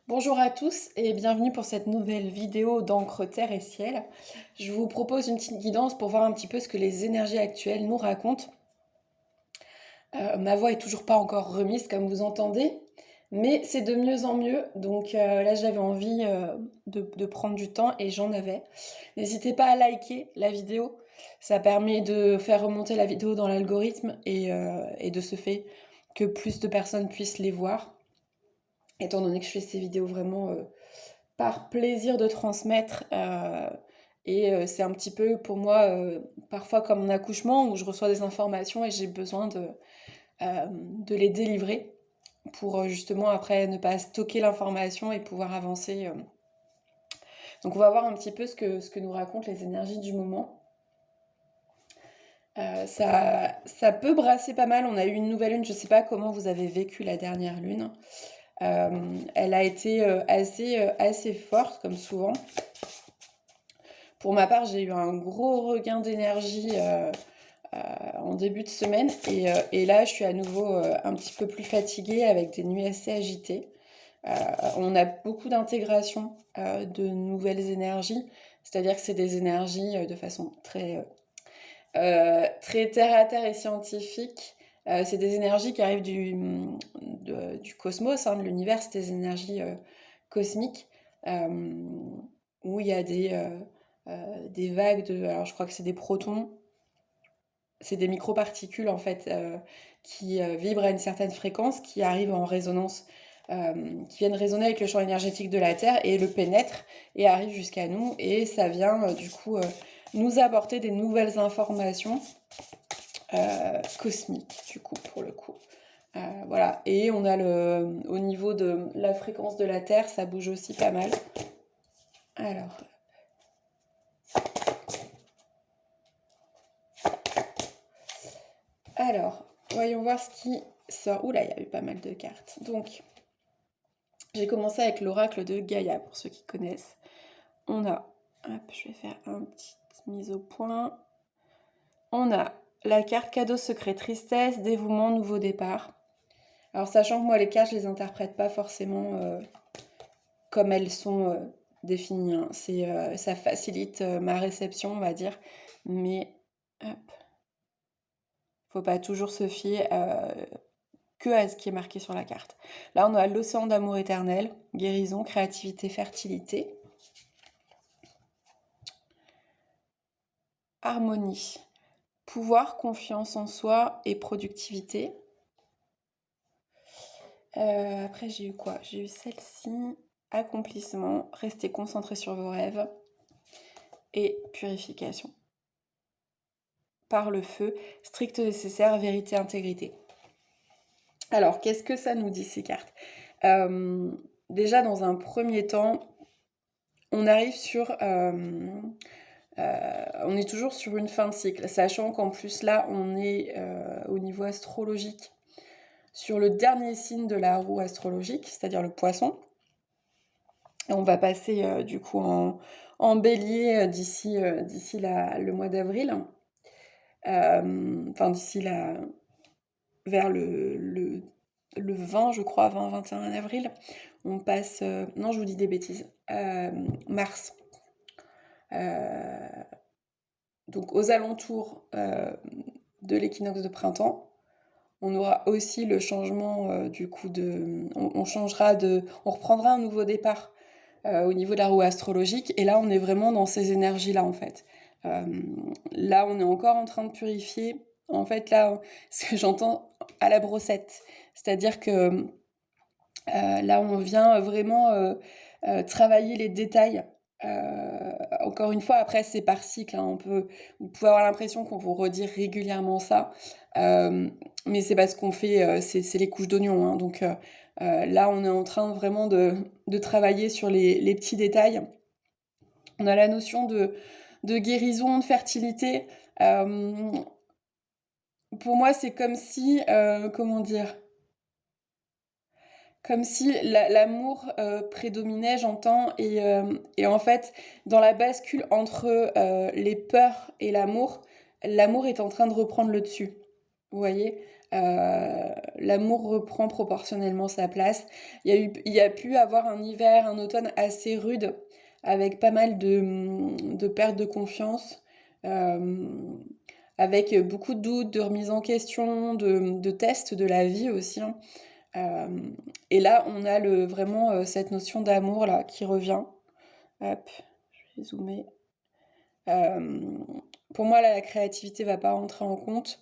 Bonjour à tous et bienvenue pour cette nouvelle vidéo d'encre terre et ciel. Je vous propose une petite guidance pour voir un petit peu ce que les énergies actuelles nous racontent. Ma voix est toujours pas encore remise comme vous entendez, mais c'est de mieux en mieux. Donc là j'avais envie de prendre du temps et j'en avais. N'hésitez pas à liker la vidéo, ça permet de faire remonter la vidéo dans l'algorithme et de ce fait que plus de personnes puissent les voir. Étant donné que je fais ces vidéos vraiment par plaisir de transmettre. C'est un petit peu pour moi parfois comme mon accouchement où je reçois des informations et j'ai besoin de les délivrer pour justement après ne pas stocker l'information et pouvoir avancer. Donc on va voir un petit peu ce que nous racontent les énergies du moment. Ça peut brasser pas mal. On a eu une nouvelle lune, je ne sais pas comment vous avez vécu la dernière lune. Elle a été assez forte comme souvent. Pour ma part, j'ai eu un gros regain d'énergie en début de semaine et là, je suis à nouveau un petit peu plus fatiguée avec des nuits assez agitées. On a beaucoup d'intégration de nouvelles énergies, c'est-à-dire que c'est des énergies de façon très terre à terre et scientifique. C'est des énergies qui arrivent du cosmos, hein, de l'univers, c'est des énergies cosmiques euh, où il y a des vagues alors je crois que c'est des protons, c'est des microparticules en fait qui vibrent à une certaine fréquence, qui arrivent en résonance, qui viennent résonner avec le champ énergétique de la Terre et le pénètrent et arrivent jusqu'à nous et ça vient du coup nous apporter des nouvelles informations cosmiques du coup pour le coup. Voilà, et on a au niveau de la fréquence de la Terre, ça bouge aussi pas mal. Alors, voyons voir ce qui sort. Oula, il y a eu pas mal de cartes. Donc, j'ai commencé avec l'oracle de Gaïa, pour ceux qui connaissent. On a, hop, je vais faire une petite mise au point. On a la carte cadeau secret, tristesse, dévouement, nouveau départ. Alors, sachant que moi, les cartes, je les interprète pas forcément comme elles sont définies. Hein. Ça facilite ma réception, on va dire. Mais, hop, faut pas toujours se fier que à ce qui est marqué sur la carte. Là, on a l'océan d'amour éternel, guérison, créativité, fertilité. Harmonie, pouvoir, confiance en soi et productivité. Après, j'ai eu quoi? J'ai eu celle-ci, accomplissement, rester concentré sur vos rêves et purification. Par le feu, strict nécessaire, vérité, intégrité. Alors, qu'est-ce que ça nous dit ces cartes? Déjà, dans un premier temps, on arrive on est toujours sur une fin de cycle, sachant qu'en plus là, on est au niveau astrologique sur le dernier signe de la roue astrologique, c'est-à-dire le poisson. Et on va passer du coup en bélier d'ici le mois d'avril. Enfin, vers le 20, je crois, 20-21 avril. On passe... non, je vous dis des bêtises. Mars. Donc aux alentours de l'équinoxe de printemps, on aura aussi le changement du coup on changera on reprendra un nouveau départ au niveau de la roue astrologique et là on est vraiment dans ces énergies là en fait. Euh, Là on est encore en train de purifier. En fait là ce que j'entends à la brossette, c'est-à-dire que là on vient vraiment travailler les détails. Encore une fois, après c'est par cycle, hein, vous pouvez avoir l'impression qu'on vous redit régulièrement ça, mais c'est parce qu'on fait, c'est les couches d'oignon, hein, donc là on est en train vraiment de travailler sur les petits détails. On a la notion de guérison, de fertilité. Pour moi c'est comme si, comment dire, comme si l'amour prédominait, j'entends, et en fait, dans la bascule entre les peurs et l'amour est en train de reprendre le dessus. Vous voyez L'amour reprend proportionnellement sa place. Il y a pu avoir un hiver, un automne assez rude, avec pas mal de pertes de confiance, avec beaucoup de doutes, de remise en question, de tests de la vie aussi, hein. Et là, on a vraiment cette notion d'amour là qui revient. Hop, je vais zoomer. Euh, pour moi, là, la créativité va pas rentrer en compte.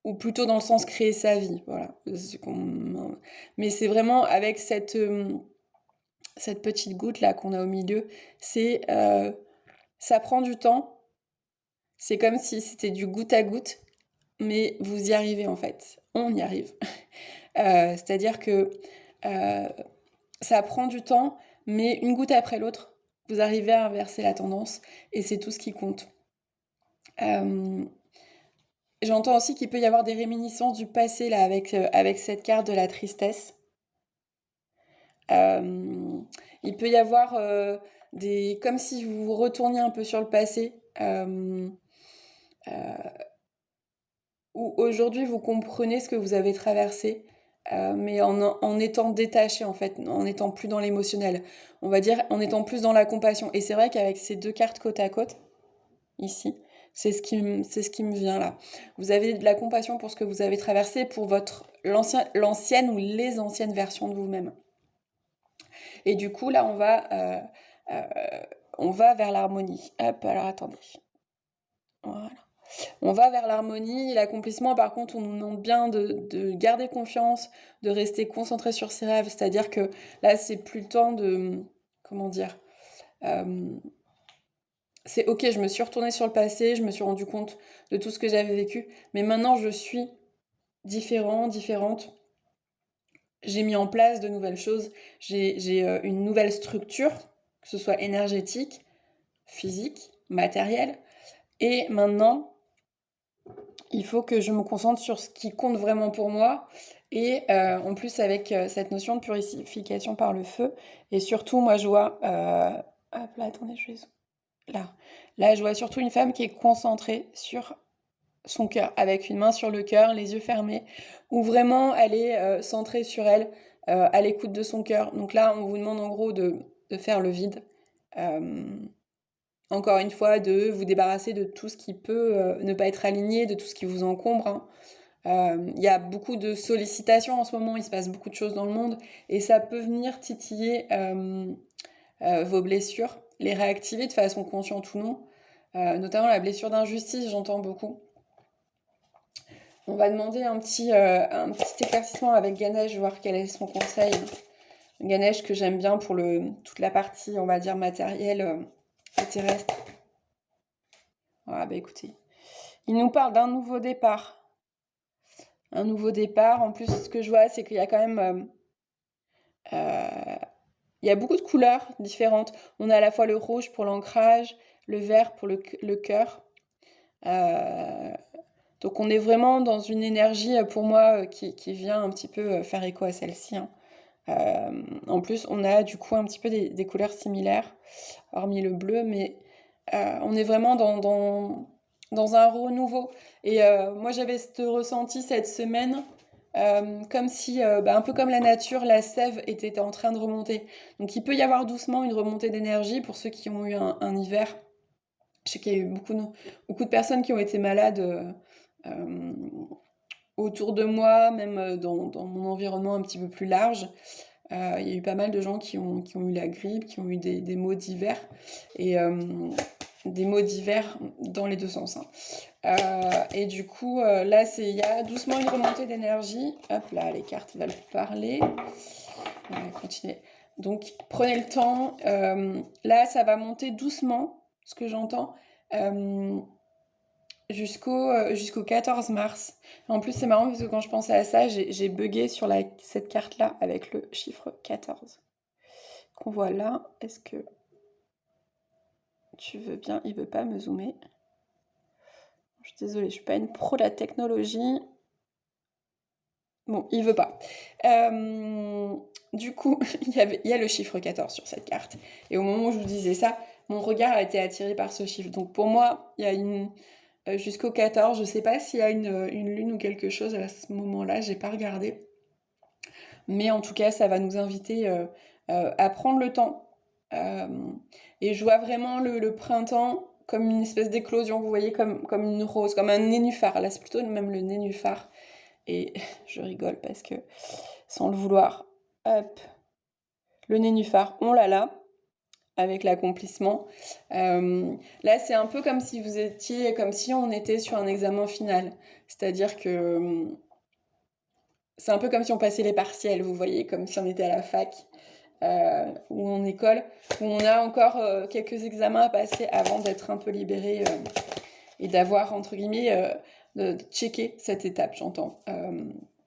Ou plutôt dans le sens créer sa vie, voilà. Mais c'est vraiment avec cette petite goutte là qu'on a au milieu, c'est ça prend du temps, c'est comme si c'était du goutte à goutte, mais vous y arrivez en fait, on y arrive. C'est-à-dire que euh, ça prend du temps, mais une goutte après l'autre, vous arrivez à inverser la tendance et c'est tout ce qui compte. Euh, J'entends aussi qu'il peut y avoir des réminiscences du passé là avec cette carte de la tristesse. Euh, il peut y avoir comme si vous retourniez un peu sur le passé, euh, où aujourd'hui vous comprenez ce que vous avez traversé, mais en étant détaché en fait, en étant plus dans l'émotionnel. On va dire en étant plus dans la compassion. Et c'est vrai qu'avec ces deux cartes côte à côte, ici, c'est ce qui me vient là. Vous avez de la compassion pour ce que vous avez traversé, pour l'ancienne ou les anciennes versions de vous-même. Et du coup, là, on va vers l'harmonie. Hop, alors attendez. Voilà. On va vers l'harmonie et l'accomplissement. Par contre, on nous demande bien de garder confiance, de rester concentré sur ses rêves. C'est-à-dire que là, c'est plus le temps de... Comment dire c'est ok, je me suis retournée sur le passé, je me suis rendu compte de tout ce que j'avais vécu, mais maintenant je suis différente. J'ai mis en place de nouvelles choses, j'ai une nouvelle structure, que ce soit énergétique, physique, matérielle, et maintenant il faut que je me concentre sur ce qui compte vraiment pour moi, et en plus avec cette notion de purification par le feu, et surtout moi je vois... hop là, attendez, je vais... Là. Là, je vois surtout une femme qui est concentrée sur son cœur, avec une main sur le cœur, les yeux fermés, où vraiment elle est centrée sur elle, à l'écoute de son cœur. Donc là, on vous demande en gros de faire le vide. Euh, Encore une fois, de vous débarrasser de tout ce qui peut ne pas être aligné, de tout ce qui vous encombre, hein. Il y a beaucoup de sollicitations en ce moment, il se passe beaucoup de choses dans le monde, et ça peut venir titiller vos blessures, les réactiver de façon consciente ou non, notamment la blessure d'injustice, j'entends beaucoup. On va demander un petit éclaircissement avec Ganesh, voir quel est son conseil. Ganesh que j'aime bien pour toute la partie, on va dire, matérielle et terrestre. Voilà, bah écoutez. Il nous parle d'un nouveau départ. Un nouveau départ. En plus, ce que je vois, c'est qu'il y a quand même... il y a beaucoup de couleurs différentes. On a à la fois le rouge pour l'ancrage, le vert pour le cœur. Donc on est vraiment dans une énergie, pour moi, qui vient un petit peu faire écho à celle-ci, hein. En plus, on a du coup un petit peu des couleurs similaires, hormis le bleu, mais on est vraiment dans un renouveau. Et moi, j'avais ce ressenti cette semaine, comme si, un peu comme la nature, la sève était en train de remonter. Donc il peut y avoir doucement une remontée d'énergie pour ceux qui ont eu un hiver. Je sais qu'il y a eu beaucoup de personnes qui ont été malades autour de moi, même dans mon environnement un petit peu plus large. Il y a eu pas mal de gens qui ont eu la grippe, qui ont eu des maux divers, et des maux divers dans les deux sens, hein. Et du coup, là, il y a doucement une remontée d'énergie. Hop là, les cartes veulent parler. On va continuer. Donc, prenez le temps. Là, ça va monter doucement, ce que j'entends, jusqu'au 14 mars. En plus, c'est marrant parce que quand je pensais à ça, j'ai bugué sur cette carte-là avec le chiffre 14 qu'on voit là. Est-ce que tu veux bien? Il veut pas me zoomer. Je suis désolée, je suis pas une pro de la technologie. Bon, il veut pas. Du coup, il y a le chiffre 14 sur cette carte. Et au moment où je vous disais ça, mon regard a été attiré par ce chiffre. Donc pour moi, il y a jusqu'au 14. Je sais pas s'il y a une lune ou quelque chose à ce moment-là, j'ai pas regardé. Mais en tout cas, ça va nous inviter à prendre le temps. Euh, et je vois vraiment le printemps comme une espèce d'éclosion, vous voyez, comme une rose, comme un nénuphar. Là, c'est plutôt même le nénuphar. Et je rigole parce que, sans le vouloir, hop, le nénuphar, on l'a là, avec l'accomplissement. Là, c'est un peu comme si vous étiez, comme si on était sur un examen final. C'est-à-dire que c'est un peu comme si on passait les partiels, vous voyez, comme si on était à la fac ou en école, où on a encore quelques examens à passer avant d'être un peu libéré et d'avoir, entre guillemets, de checker cette étape, j'entends.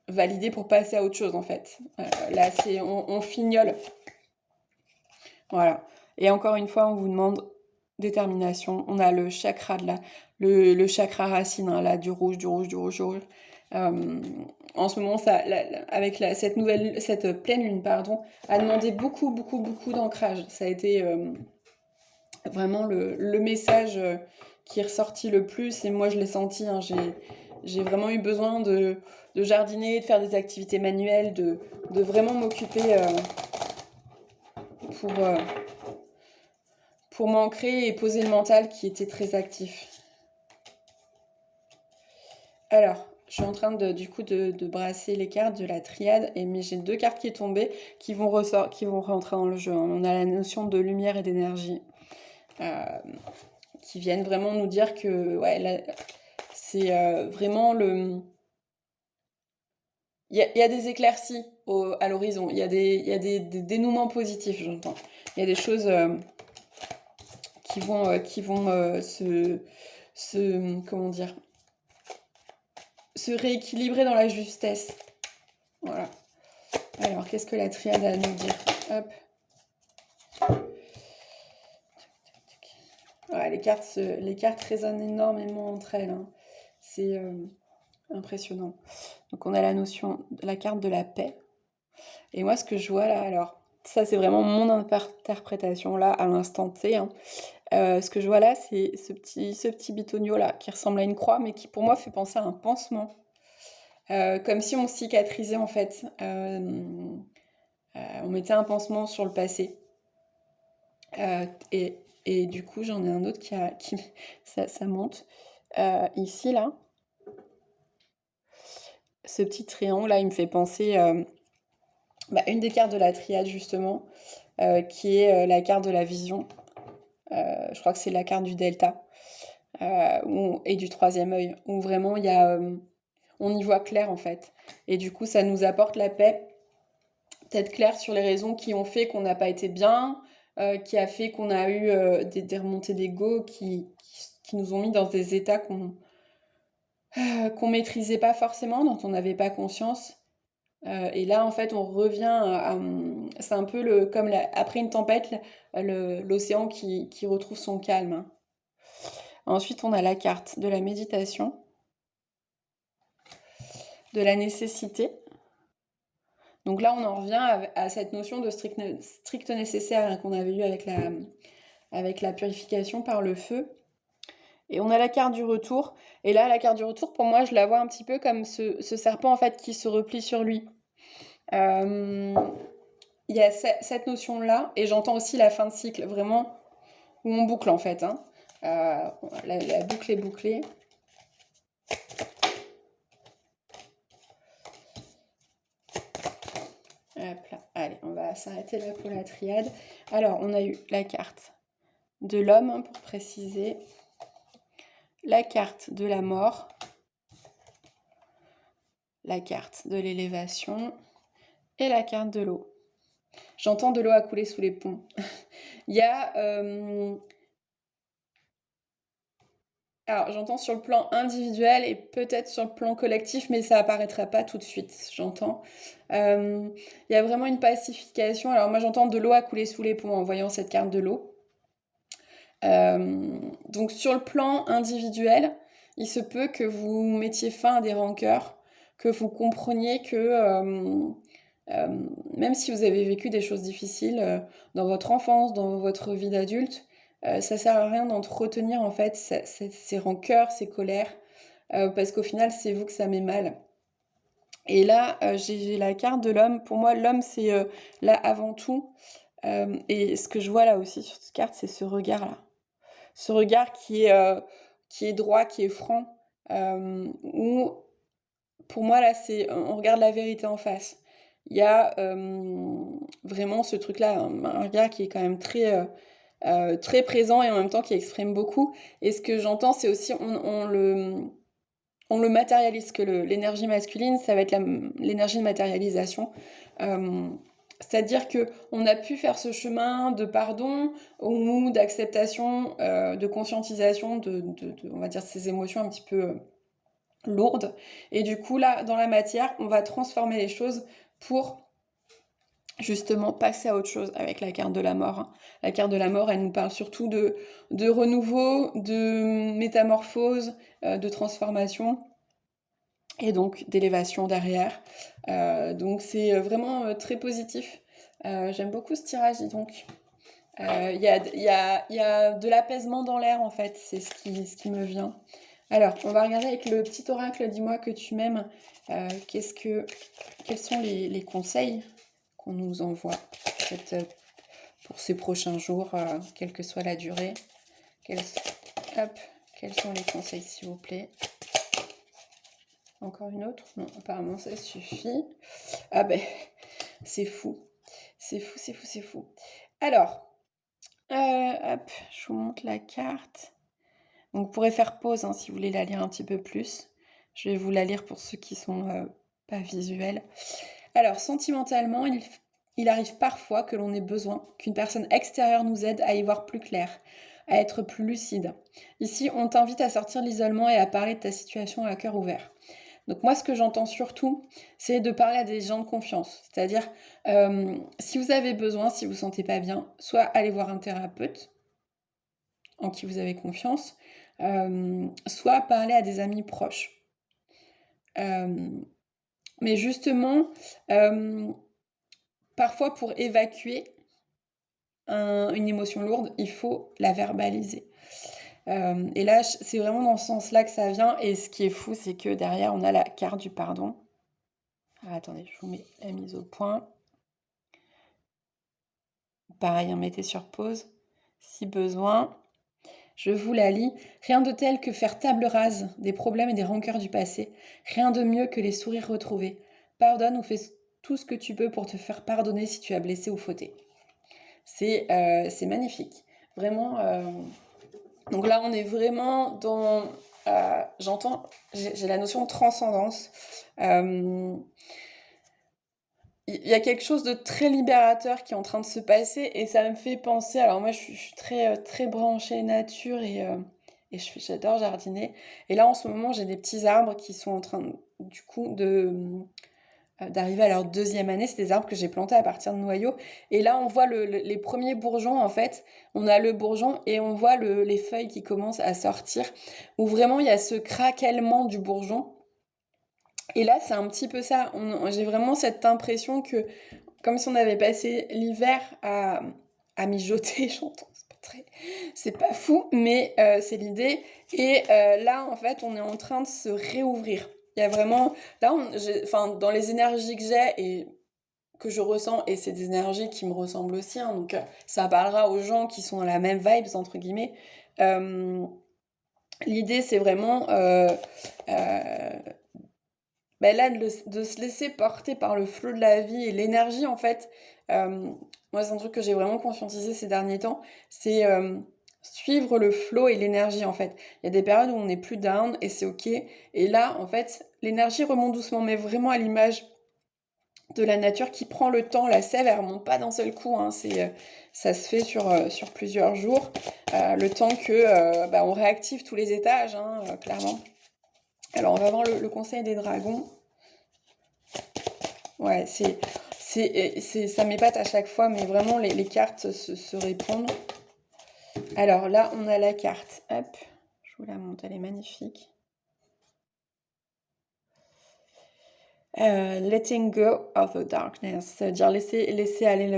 Valider pour passer à autre chose, en fait. Là, on fignole. Voilà. Et encore une fois, on vous demande détermination. On a le chakra le chakra racine, hein, là, du rouge, du rouge, du rouge, du rouge. En ce moment, avec cette pleine lune, pardon, a demandé beaucoup, beaucoup, beaucoup d'ancrage. Ça a été vraiment le message qui est ressorti le plus, et moi je l'ai senti, hein, j'ai vraiment eu besoin de jardiner, de faire des activités manuelles, de vraiment m'occuper pour, euh, pour m'ancrer et poser le mental qui était très actif. Alors, je suis en train du coup de brasser les cartes de la triade, mais j'ai 2 cartes qui sont tombées qui vont rentrer dans le jeu, hein. On a la notion de lumière et d'énergie qui viennent vraiment nous dire que ouais, là, c'est vraiment il y a des éclaircies à l'horizon, il y a des dénouements positifs, j'entends. Il y a des choses qui vont comment dire, se rééquilibrer dans la justesse. Voilà. Alors, qu'est-ce que la triade a à nous dire? Hop. Ouais, les cartes résonnent énormément entre elles, hein. C'est impressionnant. Donc, on a la carte de la paix. Et moi, ce que je vois là, alors, ça, c'est vraiment mon interprétation là, à l'instant T, hein. Ce que je vois là, c'est ce petit bitonio là, qui ressemble à une croix, mais qui pour moi fait penser à un pansement. Comme si on cicatrisait en fait. On mettait un pansement sur le passé. Euh, et, et du coup, j'en ai un autre ça monte. Ici, là, ce petit triangle là, il me fait penser une des cartes de la triade justement, qui est la carte de la vision. Je crois que c'est la carte du delta et du troisième œil, où vraiment on y voit clair en fait. Et du coup, ça nous apporte la paix, peut-être clair sur les raisons qui ont fait qu'on n'a pas été bien, qui a fait qu'on a eu des remontées d'ego qui nous ont mis dans des états qu'on maîtrisait pas forcément, dont on n'avait pas conscience. Et là, en fait, on revient c'est un peu comme après une tempête, l'océan qui retrouve son calme, hein. Ensuite, on a la carte de la méditation, de la nécessité. Donc là, on en revient à cette notion de strict nécessaire, hein, qu'on avait eu avec la purification par le feu. Et on a la carte du retour. Et là, la carte du retour, pour moi, je la vois un petit peu comme ce serpent en fait qui se replie sur lui. Il y a cette notion-là, et j'entends aussi la fin de cycle, vraiment, où on boucle en fait, hein. La boucle est bouclée. Hop là. Allez, on va s'arrêter là pour la triade. Alors, on a eu la carte de l'homme, hein, pour préciser, la carte de la mort, la carte de l'élévation et la carte de l'eau. J'entends de l'eau à couler sous les ponts. Il y a... alors, j'entends sur le plan individuel et peut-être sur le plan collectif, mais ça apparaîtra pas tout de suite, j'entends. Il y a vraiment une pacification. Alors moi, j'entends de l'eau à couler sous les ponts en voyant cette carte de l'eau. Donc sur le plan individuel, il se peut que vous mettiez fin à des rancœurs, que vous compreniez que même si vous avez vécu des choses difficiles dans votre enfance, dans votre vie d'adulte, ça sert à rien d'entretenir en fait ces rancœurs, ces colères, parce qu'au final, c'est vous que ça met mal. Et là, j'ai la carte de l'homme. Pour moi, l'homme, c'est là avant tout. Et ce que je vois là aussi sur cette carte, c'est ce regard-là. Ce regard qui est droit, qui est franc, où pour moi, là, on regarde la vérité en face. Il y a vraiment ce truc-là, un regard qui est quand même très présent et en même temps qui exprime beaucoup. Et ce que j'entends, c'est aussi on le matérialise, que l'énergie masculine, ça va être l'énergie de matérialisation. Euh, C'est-à-dire que on a pu faire ce chemin de pardon ou d'acceptation, de conscientisation on va dire, ces émotions un petit peu lourdes. Et du coup, là, dans la matière, on va transformer les choses pour justement passer à autre chose avec la carte de la mort, hein. La carte de la mort, elle nous parle surtout de renouveau, de métamorphose, de transformation et donc d'élévation derrière. Donc c'est vraiment très positif. J'aime beaucoup ce tirage, dis donc. Il y a de l'apaisement dans l'air en fait, c'est ce qui me vient. Alors, on va regarder avec le petit oracle, dis-moi que tu m'aimes. Quels sont les conseils qu'on nous envoie pour ces prochains jours, quelle que soit la durée? Quels sont les conseils, s'il vous plaît? Encore une autre? Non, apparemment ça suffit. Ah ben, c'est fou. C'est fou, c'est fou, c'est fou. Alors, je vous montre la carte. Donc, vous pourrez faire pause, hein, si vous voulez la lire un petit peu plus. Je vais vous la lire pour ceux qui sont pas visuels. Alors, sentimentalement, il arrive parfois que l'on ait besoin qu'une personne extérieure nous aide à y voir plus clair, à être plus lucide. Ici, on t'invite à sortir de l'isolement et à parler de ta situation à cœur ouvert. Donc moi, ce que j'entends surtout, c'est de parler à des gens de confiance. C'est-à-dire, si vous avez besoin, si vous ne vous sentez pas bien, soit allez voir un thérapeute en qui vous avez confiance, soit parler à des amis proches. Mais justement, parfois pour évacuer une émotion lourde, il faut la verbaliser. Et là, c'est vraiment dans ce sens-là que ça vient. Et ce qui est fou, c'est que derrière, on a la carte du pardon. Ah, attendez, je vous mets la mise au point. Pareil, hein, mettez sur pause si besoin. Je vous la lis. Rien de tel que faire table rase des problèmes et des rancœurs du passé. Rien de mieux que les sourires retrouvés. Pardonne ou fais tout ce que tu peux pour te faire pardonner si tu as blessé ou fauté. C'est magnifique. Vraiment. Donc là, on est vraiment dans... j'ai la notion de transcendance. Il y a quelque chose de très libérateur qui est en train de se passer et ça me fait penser... Alors moi, je suis très branchée nature et j'adore jardiner. Et là, en ce moment, j'ai des petits arbres qui sont en train, du coup, d'arriver à leur deuxième année. C'est des arbres que j'ai plantés à partir de noyaux. Et là, on voit les premiers bourgeons, en fait. On a le bourgeon et on voit les feuilles qui commencent à sortir, où vraiment, il y a ce craquellement du bourgeon. Et là, c'est un petit peu ça. J'ai vraiment cette impression que, comme si on avait passé l'hiver à mijoter, j'entends, c'est pas fou, mais c'est l'idée. Et là, en fait, on est en train de se réouvrir. Il y a vraiment, là, dans les énergies que j'ai et que je ressens, et c'est des énergies qui me ressemblent aussi, hein, donc ça parlera aux gens qui sont dans la même vibes, entre guillemets. L'idée, c'est vraiment là, de se laisser porter par le flot de la vie et l'énergie, en fait. Moi, c'est un truc que j'ai vraiment conscientisé ces derniers temps, c'est suivre le flow et l'énergie, en fait. Il y a des périodes où on est plus down et c'est ok. Et là, en fait, l'énergie remonte doucement, mais vraiment à l'image de la nature qui prend le temps. La sève, elle remonte pas d'un seul coup, hein. Ça se fait sur plusieurs jours, le temps que on réactive tous les étages, hein, clairement. Alors, on va voir le conseil des dragons. Ouais, ça m'épate à chaque fois, mais vraiment, les cartes se répondent. Alors là, on a la carte. Hop, je vous la montre, elle est magnifique. Letting go of the darkness, c'est-à-dire laisser aller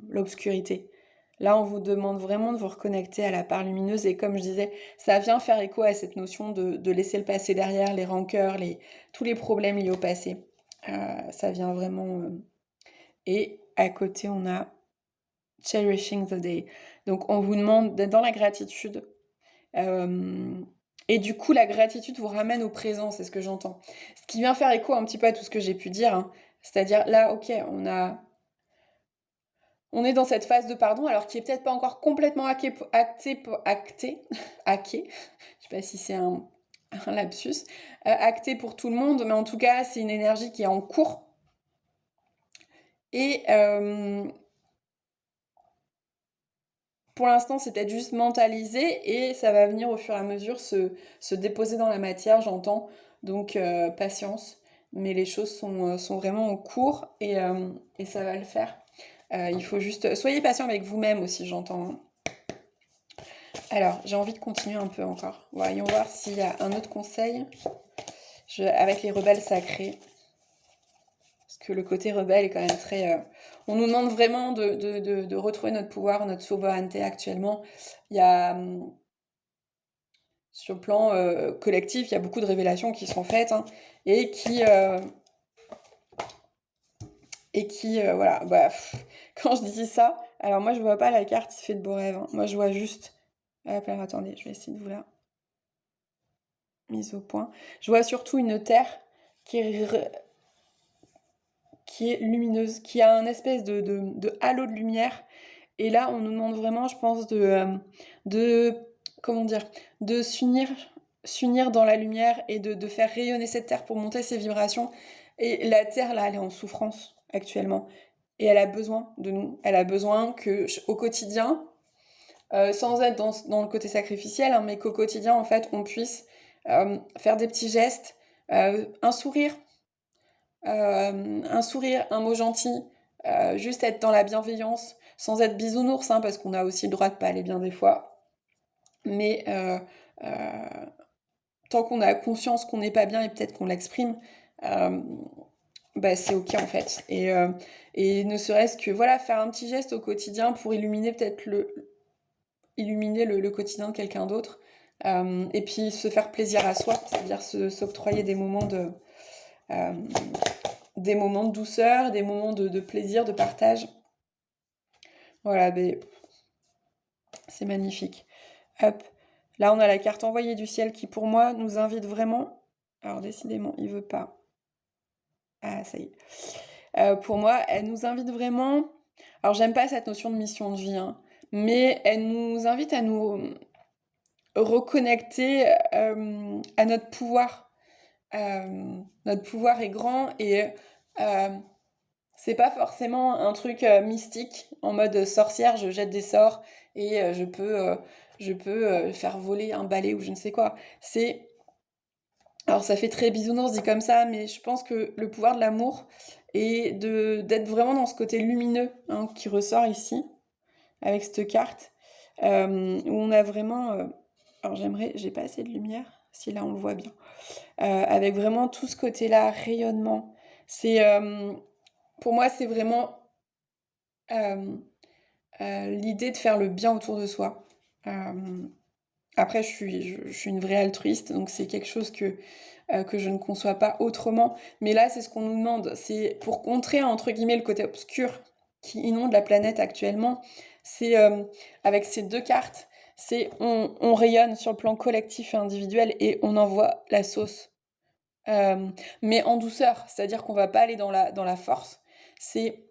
l'obscurité. Là, on vous demande vraiment de vous reconnecter à la part lumineuse. Et comme je disais, ça vient faire écho à cette notion de laisser le passé derrière, les rancœurs, tous les problèmes liés au passé. Ça vient vraiment... Et à côté, on a Cherishing the Day. Donc, on vous demande d'être dans la gratitude. Et du coup, la gratitude vous ramène au présent, c'est ce que j'entends. Ce qui vient faire écho un petit peu à tout ce que j'ai pu dire, hein. C'est-à-dire, là, ok, on est dans cette phase de pardon, alors qui est peut-être pas encore complètement hacké, je sais pas si c'est un lapsus, acté pour tout le monde, mais en tout cas, c'est une énergie qui est en cours. Et pour l'instant, c'est peut-être juste mentalisé et ça va venir au fur et à mesure se déposer dans la matière, j'entends. Donc, patience. Mais les choses sont vraiment en cours et ça va le faire. Il faut juste... Soyez patient avec vous-même aussi, j'entends, hein. Alors, j'ai envie de continuer un peu encore. Voyons voir s'il y a un autre conseil avec les rebelles sacrés. Parce que le côté rebelle est quand même très... On nous demande vraiment de retrouver notre pouvoir, notre souveraineté actuellement. Il y a... Sur le plan collectif, il y a beaucoup de révélations qui sont faites, hein, et qui... voilà, bah, quand je dis ça, alors moi je vois pas la carte qui fait de beaux rêves, hein. Moi je vois juste... Hop, alors attendez, je vais essayer de vous la mise au point. Je vois surtout une terre qui est lumineuse, qui a un espèce de halo de lumière. Et là, on nous demande vraiment, je pense, comment dire, de s'unir dans la lumière et de faire rayonner cette terre pour monter ses vibrations. Et la terre, là, elle est en souffrance actuellement. Et elle a besoin de nous. Elle a besoin que, au quotidien, sans être dans le côté sacrificiel, hein, mais qu'au quotidien, en fait, on puisse faire des petits gestes, un sourire, un mot gentil, juste être dans la bienveillance, sans être bisounours, hein, parce qu'on a aussi le droit de pas aller bien des fois. Mais tant qu'on a conscience qu'on n'est pas bien et peut-être qu'on l'exprime, bah, c'est ok en fait. Et ne serait-ce que voilà, faire un petit geste au quotidien pour illuminer peut-être le quotidien de quelqu'un d'autre. Et puis se faire plaisir à soi, c'est-à-dire s'octroyer des moments de douceur, des moments de plaisir, de partage. Voilà, mais c'est magnifique. Hop. Là, on a la carte envoyée du ciel qui, pour moi, nous invite vraiment... Alors, décidément, il veut pas. Ah, ça y est. Pour moi, elle nous invite vraiment... Alors, j'aime pas cette notion de mission de vie, hein, mais elle nous invite à nous reconnecter à notre pouvoir. Notre pouvoir est grand et c'est pas forcément un truc mystique en mode sorcière, je jette des sorts et je peux faire voler un balai ou je ne sais quoi. Alors ça fait très bisounours dit comme ça, mais je pense que le pouvoir de l'amour et d'être vraiment dans ce côté lumineux, hein, qui ressort ici avec cette carte où on a vraiment. Alors j'ai pas assez de lumière, si là on le voit bien, avec vraiment tout ce côté-là, rayonnement. Pour moi, c'est vraiment l'idée de faire le bien autour de soi. Après, je suis une vraie altruiste, donc c'est quelque chose que je ne conçois pas autrement. Mais là, c'est ce qu'on nous demande. C'est pour contrer, entre guillemets, le côté obscur qui inonde la planète actuellement. C'est avec ces deux cartes, on rayonne sur le plan collectif et individuel et on envoie la sauce. Mais en douceur, c'est-à-dire qu'on va pas aller dans la force. C'est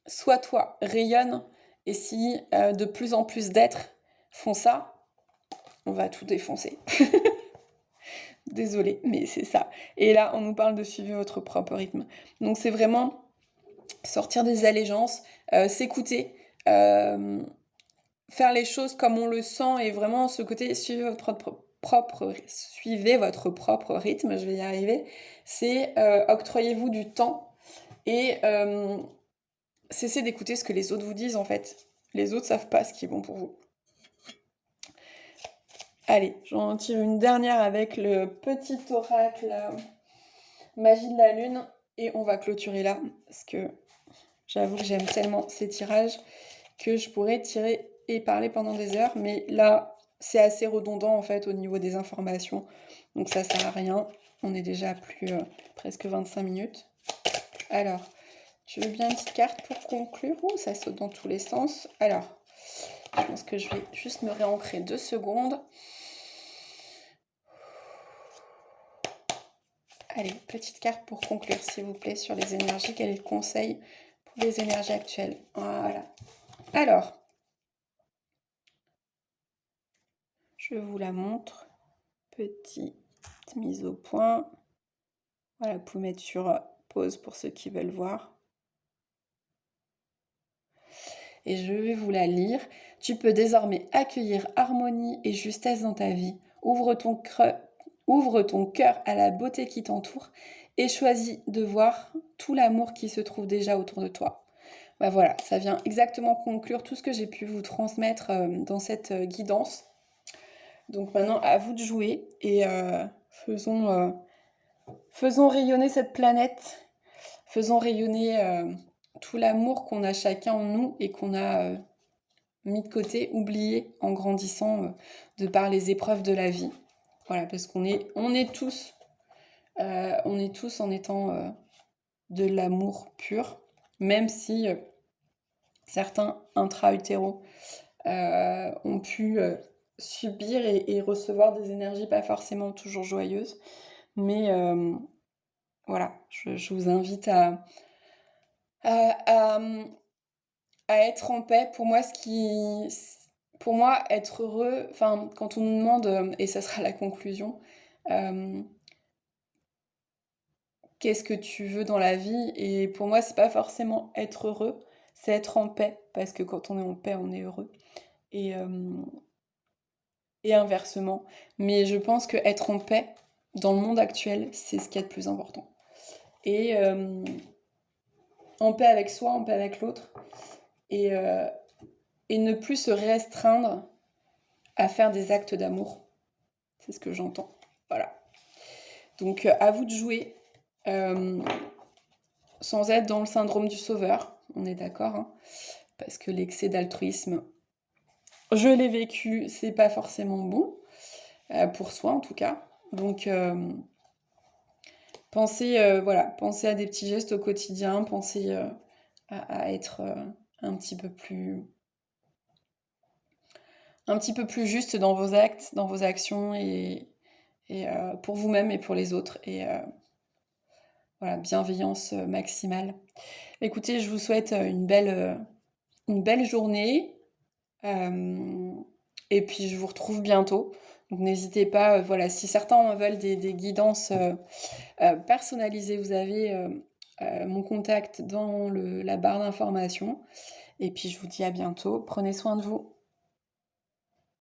soit toi, rayonne, et si de plus en plus d'êtres font ça, on va tout défoncer. Désolée, mais c'est ça. Et là, on nous parle de suivre votre propre rythme. Donc c'est vraiment sortir des allégeances, s'écouter, faire les choses comme on le sent et vraiment ce côté suivez votre propre rythme, je vais y arriver. C'est octroyez-vous du temps et cessez d'écouter ce que les autres vous disent en fait. Les autres savent pas ce qui est bon pour vous. Allez, j'en tire une dernière avec le petit oracle Magie de la Lune et on va clôturer là parce que j'avoue que j'aime tellement ces tirages que je pourrais tirer et parler pendant des heures, mais là, c'est assez redondant en fait au niveau des informations, donc ça sert à rien. On est déjà à plus presque 25 minutes. Alors, tu veux bien une petite carte pour conclure? Ouh, ça saute dans tous les sens. Alors, je pense que je vais juste me réancrer 2 secondes. Allez, petite carte pour conclure, s'il vous plaît, sur les énergies. Quel est le conseil pour les énergies actuelles? Voilà. Alors, je vous la montre. Petite mise au point. Voilà, vous pouvez mettre sur pause pour ceux qui veulent voir. Et je vais vous la lire. Tu peux désormais accueillir harmonie et justesse dans ta vie. Ouvre ton cœur à la beauté qui t'entoure et choisis de voir tout l'amour qui se trouve déjà autour de toi. Bah voilà, ça vient exactement conclure tout ce que j'ai pu vous transmettre dans cette guidance. Donc maintenant, à vous de jouer et faisons rayonner cette planète, faisons rayonner tout l'amour qu'on a chacun en nous et qu'on a mis de côté, oublié en grandissant de par les épreuves de la vie. Voilà, parce qu'on est tous en étant de l'amour pur, même si certains intra-utéros ont pu subir et recevoir des énergies pas forcément toujours joyeuses. Mais voilà, je vous invite à être en paix. Pour moi, être heureux, enfin, quand on nous demande, et ça sera la conclusion, qu'est-ce que tu veux dans la vie? Et pour moi, c'est pas forcément être heureux, c'est être en paix, parce que quand on est en paix, on est heureux. Et inversement. Mais je pense que être en paix, dans le monde actuel, c'est ce qu'il y a de plus important. Et en paix avec soi, en paix avec l'autre. Et ne plus se restreindre à faire des actes d'amour. C'est ce que j'entends. Voilà. Donc, à vous de jouer. Sans être dans le syndrome du sauveur. On est d'accord, hein, parce que l'excès d'altruisme, je l'ai vécu, c'est pas forcément bon. Pour soi, en tout cas. Donc, pensez à des petits gestes au quotidien, pensez à être un petit peu plus juste dans vos actes, dans vos actions et pour vous-même et pour les autres. Et voilà, bienveillance maximale. Écoutez, je vous souhaite une belle journée. Et puis je vous retrouve bientôt. Donc n'hésitez pas, voilà, si certains veulent des guidances personnalisées, vous avez mon contact dans la barre d'informations. Et puis je vous dis à bientôt. Prenez soin de vous.